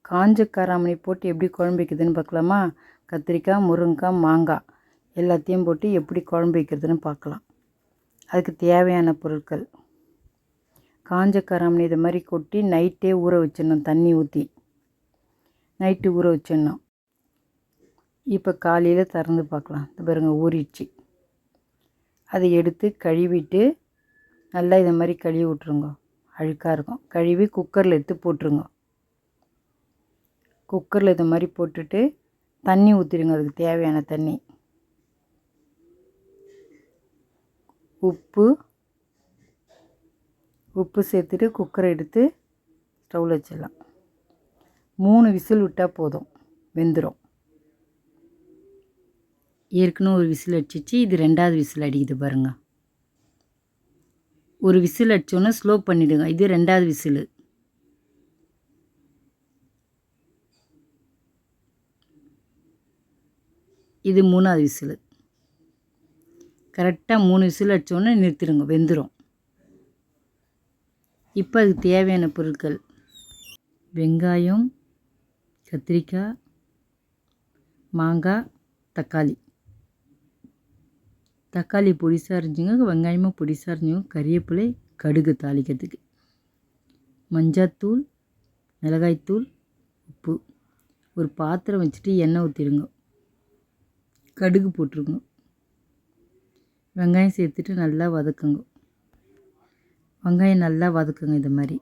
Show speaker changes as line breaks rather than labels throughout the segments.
காஞ்ச காராமணி போட்டு எப்படி குழம்பு வைக்கிறதுன்னு பார்க்கலாமா? கத்திரிக்காய், முருங்கைக்காய், மாங்காய் எல்லாத்தையும் போட்டு எப்படி குழம்பு வைக்கிறதுன்னு பார்க்கலாம். அதுக்கு தேவையான பொருட்கள்: காஞ்ச காராமணி இதை மாதிரி கொட்டி நைட்டே ஊற வச்சிடணும். தண்ணி ஊற்றி நைட்டு ஊற வச்சிடணும். இப்போ காலையில் திறந்து பார்க்கலாம். இது பாருங்க, ஊறிடுச்சு. அதை எடுத்து கழுவிட்டு நல்லா இதை மாதிரி கழுவி விட்ருங்க. அழுக்காக இருக்கும். கழுவி குக்கரில் எடுத்து போட்டுருங்க. குக்கரில் இதை மாதிரி போட்டுட்டு தண்ணி ஊற்றிடுங்க. அதுக்கு தேவையான தண்ணி, உப்பு சேர்த்துட்டு குக்கரை எடுத்து ஸ்டவ்வில் வச்சிடலாம். 3 விசில் விட்டால் போதும், வெந்துடும். ஏற்கனவே ஒரு விசில் அடிச்சிச்சு. இது 2வது விசில் அடிக்குது பாருங்கள். ஒரு விசில் அடித்தோன்னே ஸ்லோ பண்ணிவிடுங்க. இது 2வது விசிலு. இது 3வது விசிலு. கரெக்டாக 3 விசில் அடித்தோன்னே நிறுத்திடுங்க, வெந்துடும். இப்போ அதுக்கு தேவையான பொருட்கள்: வெங்காயம், கத்திரிக்காய், மாங்காய், தக்காளி பொடிசாக இருந்துச்சுங்க, வெங்காயமும் பொடிசாக இருந்துச்சுங்க, கறிவேப்பிலை, கடுகு தாளிக்கிறதுக்கு, மஞ்சாத்தூள், மிளகாய்த்தூள், உப்பு. ஒரு பாத்திரம் வச்சுட்டு எண்ணெய் ஊற்றிடுங்க. கடுகு போட்டுருங்க. வெங்காயம் சேர்த்துட்டு நல்லா வதக்குங்க. வெங்காயம் நல்லா வதக்குங்க. இது மாதிரி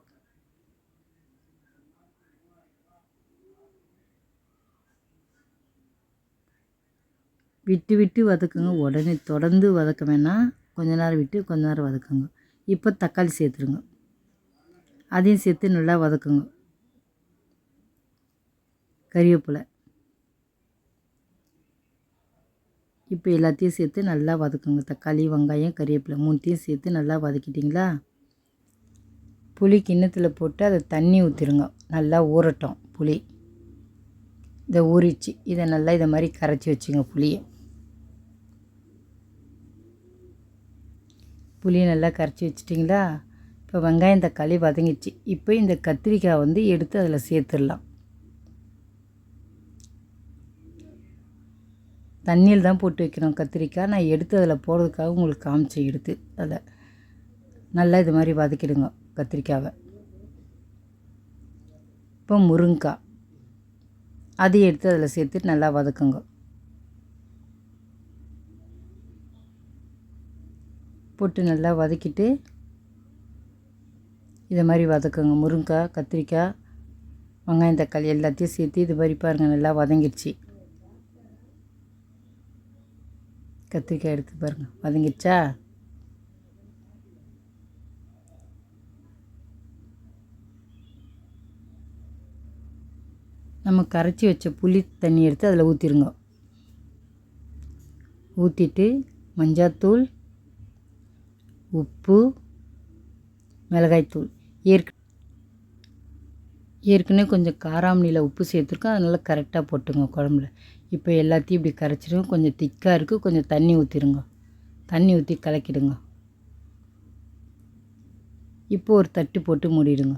விட்டு விட்டு வதக்குங்க. உடனே தொடர்ந்து வதக்க வேணாம். கொஞ்ச நேரம் விட்டு கொஞ்ச நேரம் வதக்குங்க. இப்போ தக்காளி சேர்த்துருங்க. அதையும் சேர்த்து நல்லா வதக்குங்க. கறிவேப்பிலை. இப்போ எல்லாத்தையும் சேர்த்து நல்லா வதக்குங்க. தக்காளி, வெங்காயம், கறிவேப்பிலை 3த்தையும் சேர்த்து நல்லா வதக்கிட்டிங்களா? புளி கிண்ணத்தில் போட்டு அதை தண்ணி ஊற்றிடுங்க. நல்லா ஊறட்டும் புளி. இதை ஊறிச்சு. இதை நல்லா இதை மாதிரி கரைச்சி வச்சுங்க. புளியை நல்லா கரைச்சி வச்சிட்டிங்களா? இப்போ வெங்காயம், தக்காளி வதங்கிச்சு. இப்போ இந்த கத்திரிக்காய் எடுத்து அதில் சேர்த்துடலாம். தண்ணியில் தான் போட்டு வைக்கிறோம் கத்திரிக்காய். நான் எடுத்து அதில் போடுறதுக்காக உங்களுக்கு காமிச்சேன். எடுத்து அதில் நல்லா இது மாதிரி வதக்கிடுங்க கத்திரிக்காவை. இப்போ முருங்கைக்காய், அதையும் எடுத்து அதில் சேர்த்து நல்லா வதக்குங்க. போட்டு நல்லா வதக்கிட்டு இதை மாதிரி வதக்குங்க. முருங்கைக்காய், கத்திரிக்காய், வெங்காயம், தக்காளி எல்லாத்தையும் சேர்த்து இது மாதிரி பாருங்கள் நல்லா வதங்கிடுச்சு. கத்திரிக்காய் எடுத்து பாருங்கள், வதங்கிடுச்சா? நம்ம கரைச்சி வச்ச புளி தண்ணி எடுத்து அதில் ஊற்றிடுங்க. ஊற்றிட்டு மஞ்சாத்தூள், உப்பு, மிளகாய்த்தூள். ஏற்கனவே கொஞ்சம் காராமணியில் உப்பு சேர்த்துருக்கோம். அதனால் கரெக்டாக போட்டுங்க குழம்புல. இப்போ எல்லாத்தையும் இப்படி கரைச்சிடுங்க. கொஞ்சம் திக்காக இருக்குது. கொஞ்சம் தண்ணி ஊற்றிடுங்க. தண்ணி ஊற்றி கலக்கிடுங்க. இப்போ ஒரு தட்டு போட்டு மூடிடுங்க.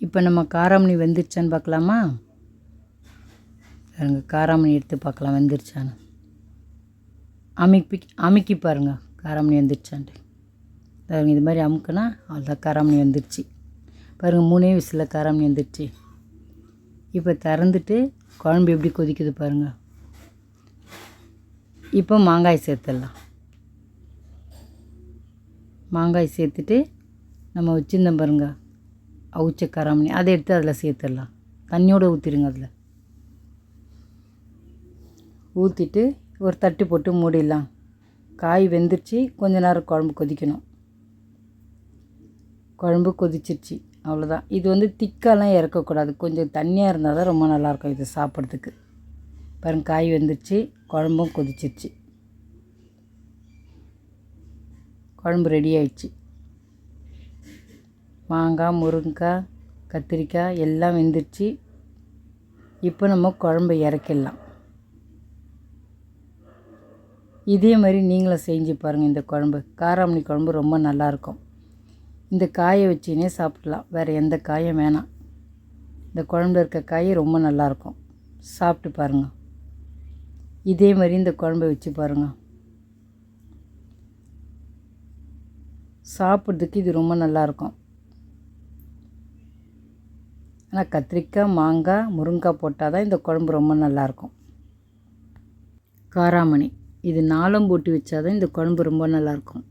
இப்போ நம்ம காராமணி வெந்துருச்சான்னு பார்க்கலாமா? பாருங்கள், காராமணி எடுத்து பார்க்கலாம் வெந்துருச்சான்னு. அமுக்கி பாருங்கள் காராமணி வெந்துருச்சான்ட்டு. பாருங்கள், இது மாதிரி அமுக்குனா அவ்வளோதான், காராமணி வெந்துருச்சு. பாருங்கள், 3 விசிலில் காராமணி வெந்துருச்சு. இப்போ திறந்துட்டு குழம்பு எப்படி கொதிக்குது பாருங்கள். இப்போ மாங்காய் சேர்த்துடலாம். மாங்காய் சேர்த்துட்டு நம்ம வச்சுருந்தோம் பாருங்கள் அவிச்ச காராமணி, அதை எடுத்து அதில் சேர்த்துடலாம். தண்ணியோடு ஊற்றிடுங்க. அதில் ஊற்றிட்டு ஒரு தட்டு போட்டு மூடிடலாம். காய் வெந்துருச்சு. கொஞ்ச நேரம் குழம்பு கொதிக்கணும். குழம்பு கொதிச்சிருச்சு, அவ்வளோதான். இது திக்காலாம் இறக்கக்கூடாது. கொஞ்சம் தண்ணியாக இருந்தால் தான் ரொம்ப நல்லாயிருக்கும் இது சாப்பிட்றதுக்கு. பாருங்கள், காய் வெந்துருச்சு, குழம்பும் கொதிச்சிருச்சு. குழம்பு ரெடி ஆயிடுச்சு. மாங்காய், முருங்கைக்காய், கத்திரிக்காய் எல்லாம் வெந்துருச்சு. இப்போ நம்ம குழம்பு இறக்கிடலாம். இதே மாதிரி நீங்களும் செஞ்சு பாருங்கள். இந்த குழம்பு காராமணி குழம்பு ரொம்ப நல்லாயிருக்கும். இந்த காயை வச்சுனே சாப்பிடலாம். வேறு எந்த காயும் வேணாம். இந்த குழம்புல இருக்க காய் ரொம்ப நல்லாயிருக்கும். சாப்பிட்டு பாருங்கள். இதே மாதிரி இந்த குழம்பை வச்சு பாருங்கள். சாப்பிட்றதுக்கு இது ரொம்ப நல்லாயிருக்கும். ஆனால் கத்திரிக்காய், மாங்காய், முருங்கைக்காய் போட்டால் தான் இந்த குழம்பு ரொம்ப நல்லாயிருக்கும். காராமணி இது 4 போட்டு வச்சா தான் இந்த குழம்பு ரொம்ப நல்லாயிருக்கும்.